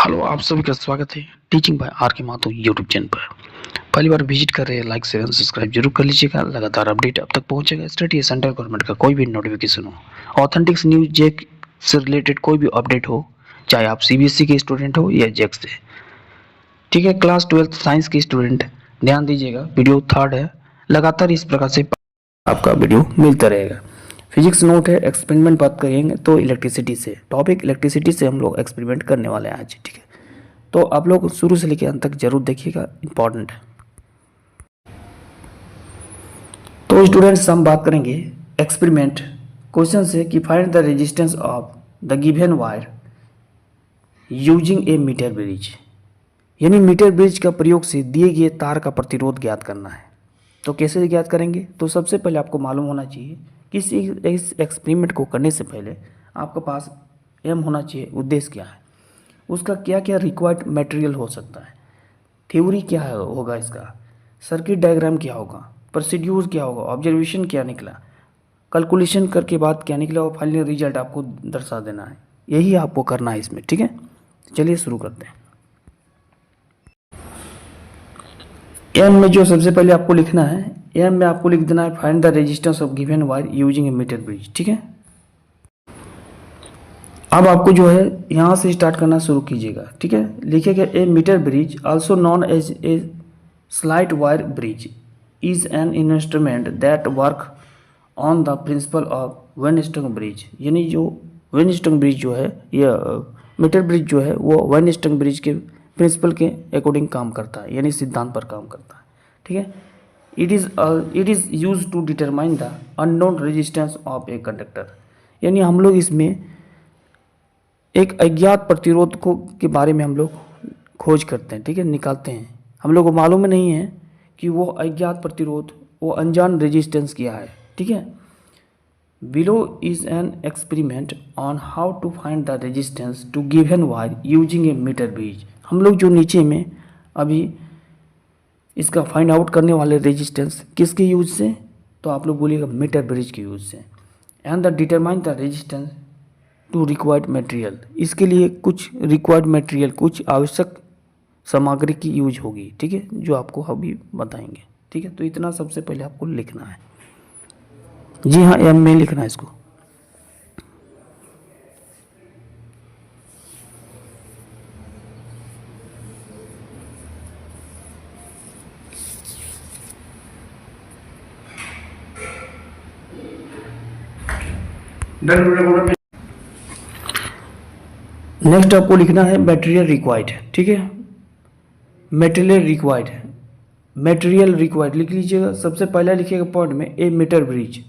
Hello, आप सभी का स्वागत है टीचिंग बाय आर के माथुर यूट्यूब चैनल पर। पहली बार विजिट कर रहे हैं, लाइक शेयर एंड सब्सक्राइब जरूर कर लीजिएगा। लगातार अपडेट अब तक पहुंचेगा। स्टेट या सेंट्रल गवर्नमेंट का कोई भी नोटिफिकेशन हो, ऑथेंटिक्स न्यूज, जेक से रिलेटेड कोई भी अपडेट हो, चाहे आप सीबीएसई के स्टूडेंट हो या जेक से। ठीक है, क्लास 12 साइंस के स्टूडेंट ध्यान दीजिएगा, वीडियो थर्ड है। लगातार इस प्रकार से आपका वीडियो मिलता रहेगा। फिजिक्स नोट है, एक्सपेरिमेंट बात करेंगे तो इलेक्ट्रिसिटी से, टॉपिक इलेक्ट्रिसिटी से हम लोग एक्सपेरिमेंट करने वाले हैं आज। ठीक है, तो आप लोग शुरू से लेकर अंत तक जरूर देखिएगा, इंपॉर्टेंट है। तो स्टूडेंट्स हम बात करेंगे एक्सपेरिमेंट क्वेश्चन से कि find the resistance of the given wire using a metre bridge, यानी मीटर ब्रिज का प्रयोग से दिए गए तार का प्रतिरोध ज्ञात करना है। तो कैसे ज्ञात करेंगे? तो सबसे पहले आपको मालूम होना चाहिए कि इस एक्सपेरिमेंट को करने से पहले आपके पास एम होना चाहिए, उद्देश्य क्या है, उसका क्या क्या रिक्वायर्ड मटेरियल हो सकता है, थ्योरी क्या होगा, इसका सर्किट डायग्राम क्या होगा, प्रोसीड्यूर क्या होगा, ऑब्जर्वेशन क्या निकला, कैलकुलेशन करके बाद क्या निकला और फाइनल रिजल्ट आपको दर्शा देना है। यही आपको करना है इसमें। ठीक है, चलिए शुरू करते हैं। एम में जो सबसे पहले आपको लिखना है, एम में आपको लिख देना है find the resistance of given wire using a metre bridge. ठीक है, अब आपको जो है यहाँ से स्टार्ट करना शुरू कीजिएगा। ठीक है, लिखिएगा a metre bridge also known as a slide wire bridge is an instrument that work on the principle of Wheatstone bridge, यानी जो वेनस्टन ब्रिज जो है, यह मीटर ब्रिज जो है वो वेनस्टन ब्रिज के प्रिंसिपल के अकॉर्डिंग काम करता है, यानी सिद्धांत पर काम करता है। ठीक है, it is use to determine the unknown resistance of a conductor, यानी हम लोग इसमें एक अज्ञात प्रतिरोध को के बारे में हम लोग खोज करते हैं। ठीक है, निकालते हैं। हम लोग को मालूम नहीं है कि वो अज्ञात प्रतिरोध, वो अनजान रेजिस्टेंस क्या है। ठीक है, below is an experiment on how to find the resistance to given wire using a metre bridge. हम लोग जो नीचे में अभी इसका फाइंड आउट करने वाले रेजिस्टेंस किसके यूज से, तो आप लोग बोलिएगा मीटर ब्रिज के यूज से। And the determine the resistance to required material, इसके लिए कुछ रिक्वायर्ड मटेरियल, कुछ आवश्यक सामग्री की यूज होगी। ठीक है, जो आपको अभी बताएंगे। ठीक है, तो इतना सबसे पहले आपको लिखना है। जी हाँ, एम में लिखना है इसको। नेक्स्ट आपको लिखना है मटेरियल रिक्वायर्ड। ठीक है, मटेरियल रिक्वायर्ड, मटेरियल रिक्वायर्ड लिख लीजिएगा। सबसे पहला लिखिएगा पॉइंट में ए मीटर ब्रिज,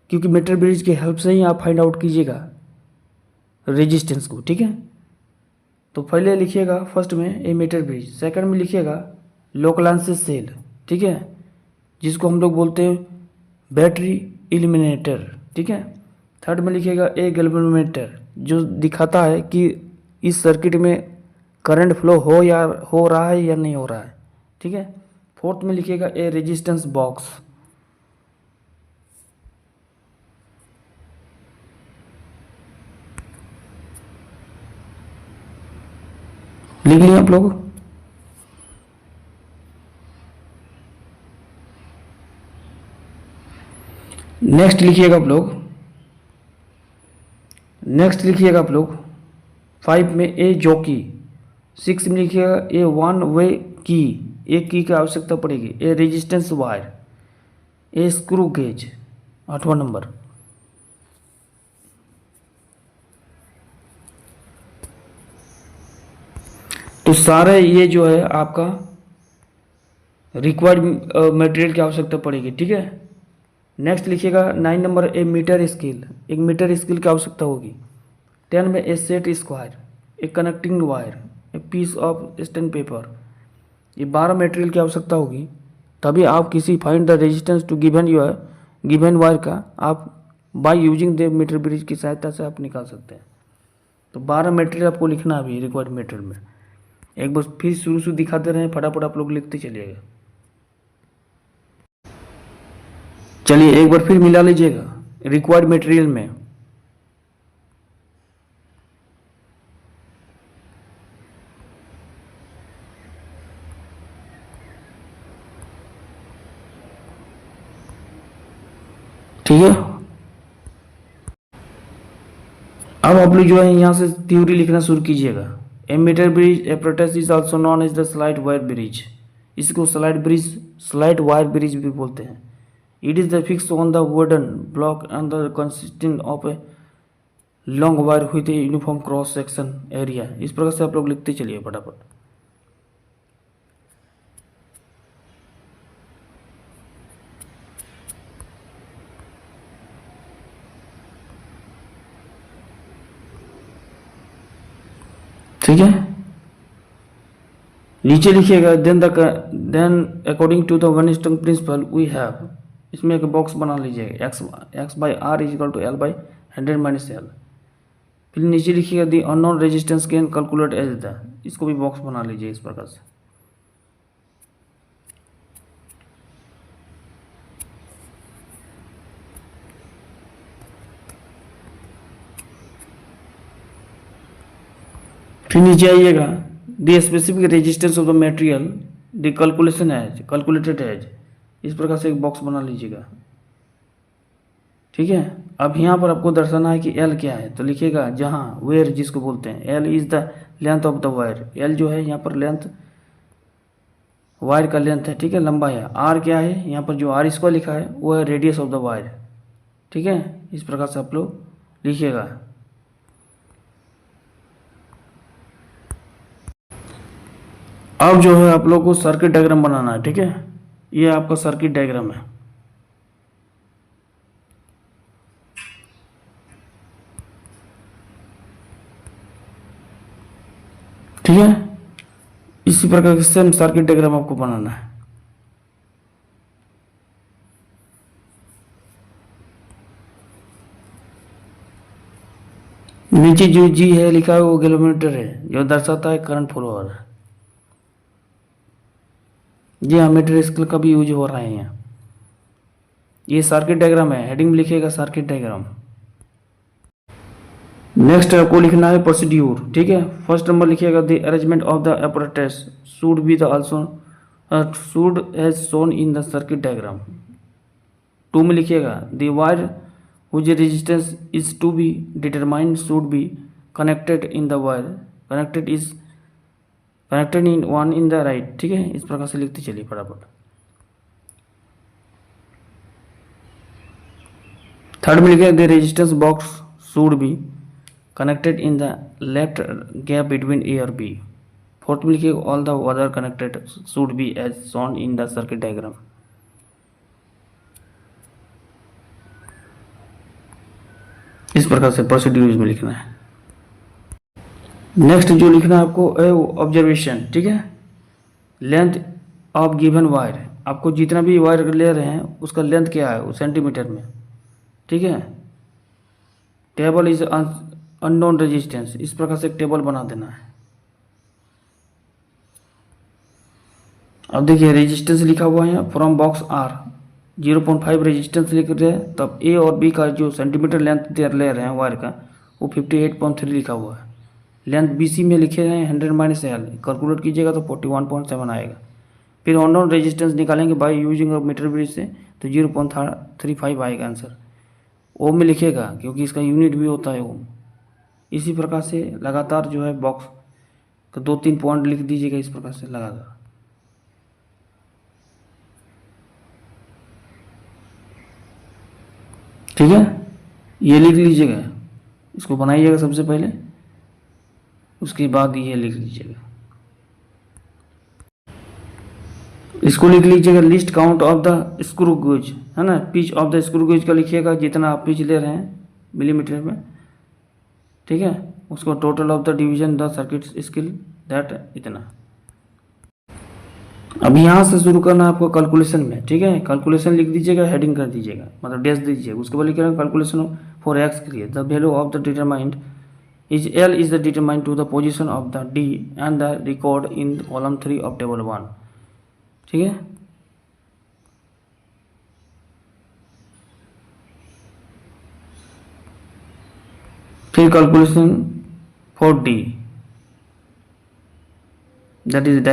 क्योंकि मीटर ब्रिज की हेल्प से ही आप फाइंड आउट कीजिएगा रेजिस्टेंस को। ठीक है, तो पहले लिखिएगा फर्स्ट में ए मीटर ब्रिज, सेकंड में लिखिएगा लोकलांसिस सेल। ठीक है, जिसको हम लोग बोलते हैं बैटरी इल्यूमिनेटर। ठीक है, थर्ड में लिखिएगा ए गैल्वेनोमीटर, जो दिखाता है कि इस सर्किट में करंट फ्लो हो रहा है या नहीं हो रहा है। ठीक है, फोर्थ में लिखिएगा ए रेजिस्टेंस बॉक्स। लिख लिया आप लोग? नेक्स्ट लिखिएगा आप लोग, नेक्स्ट लिखिएगा आप लोग 5 में ए जॉकी, 6 में लिखिएगा ए वन वे की, एक की आवश्यकता पड़ेगी, a resistance wire, a screw gauge, 8वां नंबर। तो सारे ये जो है आपका रिक्वायर्ड मटेरियल की आवश्यकता पड़ेगी। ठीक है, नेक्स्ट लिखिएगा 9 नंबर ए मीटर स्केल, एक मीटर स्केल की आवश्यकता होगी। 10 में ए सेट स्क्वायर, एक connecting wire, a piece of stand paper. ये 12 मटेरियल की आवश्यकता होगी, तभी आप किसी find the resistance to given wire का आप by using the metre bridge की सहायता से आप निकाल सकते हैं। तो 12 मटेरियल आपको लिखना अभी रिक्वायर्ड मटेरियल में। एक बार फिर शुरू से दिखाते रहे, फटाफट आप लोग लिखते चलिएगा। चलिए एक बार फिर मिला लीजिएगा रिक्वायर्ड मटेरियल में। ठीक है। अब आप लोग जो है यहाँ से थ्योरी लिखना शुरू कीजिएगा। A metre bridge apparatus is also known as the slide wire bridge. इसको स्लाइड वायर ब्रिज भी बोलते हैं। It is the fix on the wooden block and the consisting of a long wire with a uniform cross section area. इस प्रकार से आप लोग लिखते चलिए फटाफट। ठीक है, नीचे लिखिएगा then according to the Wheatstone principle we have. इसमें एक बॉक्स बना लीजिएगा, X by R is equal to L by 100 minus L. फिर नीचे लिखिएगा the unknown resistance can calculate as the. इसको भी बॉक्स बना लीजिए इस प्रकार से। फिर नीचे आइएगा the specific resistance of the material the calculated as. इस प्रकार से एक बॉक्स बना लीजिएगा। ठीक है, अब यहाँ पर आपको दर्शाना है कि एल क्या है, तो लिखिएगा जहाँ वेयर जिसको बोलते हैं L is the length of the wire. L जो है यहाँ पर लेंथ वायर का लेंथ है, ठीक है, लंबा है। आर क्या है, यहाँ पर जो आर इसको लिखा है वो है रेडियस ऑफ द वायर। ठीक है, इस प्रकार से आप लोग लिखिएगा। अब जो है आप लोग को सर्किट डायग्राम बनाना है। ठीक है, ये आपका सर्किट डायग्राम है। ठीक है, इसी प्रकार से सेम सर्किट डायग्राम आपको बनाना है। नीचे जो जी है लिखा है वो किलोमीटर है, जो दर्शाता है करंट फ्लो हो रहा है। जी हाँ, मीटर स्केल का भी यूज हो रहा है यहाँ। ये सर्किट डायग्राम है, हेडिंग में लिखिएगा सर्किट डायग्राम। नेक्स्ट आपको लिखना है प्रोसीड्यूर। ठीक है, फर्स्ट नंबर लिखिएगा the arrangement of the apparatus should be the also should as shown in the circuit diagram. 2 में लिखिएगा the wire which resistance is to be determined should be connected in the wire connected in one in the right। ठीक है, इस प्रकार से लिखते चलिए फटाफट। थर्ड में लिखिए the resistance box should be connected in the left gap between A और बी। फोर्थ में लिखिए all the other connected should be as shown in the circuit diagram. इस प्रकार से प्रोसीड्यूर में लिखना है। नेक्स्ट जो लिखना है आपको ऑब्जर्वेशन। ठीक है, लेंथ ऑफ गिवन वायर, आपको जितना भी वायर ले रहे हैं उसका लेंथ क्या है वो सेंटीमीटर में। ठीक है, टेबल इज अननोन रेजिस्टेंस। इस प्रकार से एक टेबल बना देना है। अब देखिए रेजिस्टेंस लिखा हुआ है फ्रॉम बॉक्स आर 0.5 रेजिस्टेंस लिख रहे हैं, तब ए और बी का जो सेंटीमीटर लेंथ ले रहे हैं वायर का वो 58.3 लिखा हुआ है। लेंथ बी सी में लिखे हैं 100 माइनस एल, कैलकुलेट कीजिएगा तो 41.7 आएगा। फिर अननोन रेजिस्टेंस निकालेंगे बाय यूजिंग मीटर ब्रिज से, तो 0.35 आएगा आंसर। ओम में लिखेगा क्योंकि इसका यूनिट भी होता है ओम। इसी प्रकार से लगातार जो है बॉक्स का 2-3 पॉइंट लिख दीजिएगा इस प्रकार से लगातार। ठीक है, ये लिख लीजिएगा, इसको बनाइएगा सबसे पहले, उसके बाद ये लिख लीजिएगा। इसको लिख लीजिएगा list count of the screw gauge, है ना। Pitch of the screw gauge का लिखिएगा जितना आप पिच ले रहे हैं मिलीमीटर में। ठीक है, उसको total of the division the circuit skill that इतना। अब यहाँ से शुरू करना है आपको कैलकुलेशन में। ठीक है, कैलकुलेशन लिख दीजिएगा, हेडिंग कर दीजिएगा, मतलब डैश दीजिएगा। उसके बाद लिखिएगा कैलकुलेशन फॉर एक्स के लिए the value of the determined is L is the determined to the position of the D and the record in column 3 of table 1। ठीक है, फिर calculation for D that is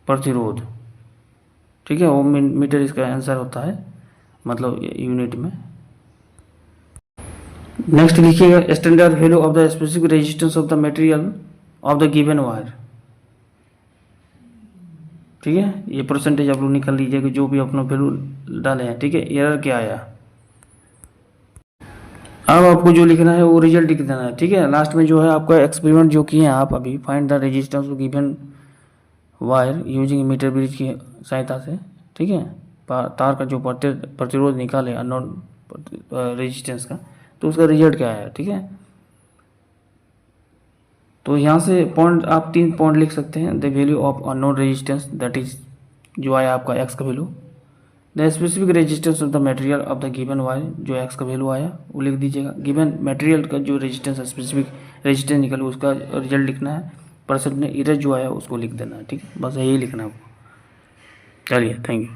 प्रतिरोध, ठीक है, वो metre इसका आंसर होता है, मतलब यूनिट में। नेक्स्ट लिखिएगा standard value of the specific resistance of the material of the given wire, ठीक है, ये परसेंटेज आप लोग निकाल लीजिए कि जो भी अपना वैल्यू डाले हैं, ठीक है। एरर क्या आया, अब आपको जो लिखना है वो रिजल्ट लिख देना है, ठीक है। लास्ट में जो है आपका एक्सपेरिमेंट जो किए हैं आप अभी, find the resistance of given wire using metre bridge की सहायता से, ठीक है, तार का जो प्रतिरोध निकाले अननोन रेजिस्टेंस का, तो उसका रिजल्ट क्या है, ठीक है। तो यहाँ से पॉइंट आप 3 पॉइंट लिख सकते हैं। The value of unknown resistance, that is जो आया आपका एक्स का value. The specific resistance of the material of the given wire, जो एक्स का वैल्यू आया वो लिख दीजिएगा। गिवन मटेरियल का जो रेजिस्टेंस है, स्पेसिफिक रेजिस्टेंस निकले उसका रिजल्ट लिखना है। परसेंट में इरेज जो आया उसको लिख देना है, ठीक है। बस यही लिखना है आपको। चलिए, थैंक यू।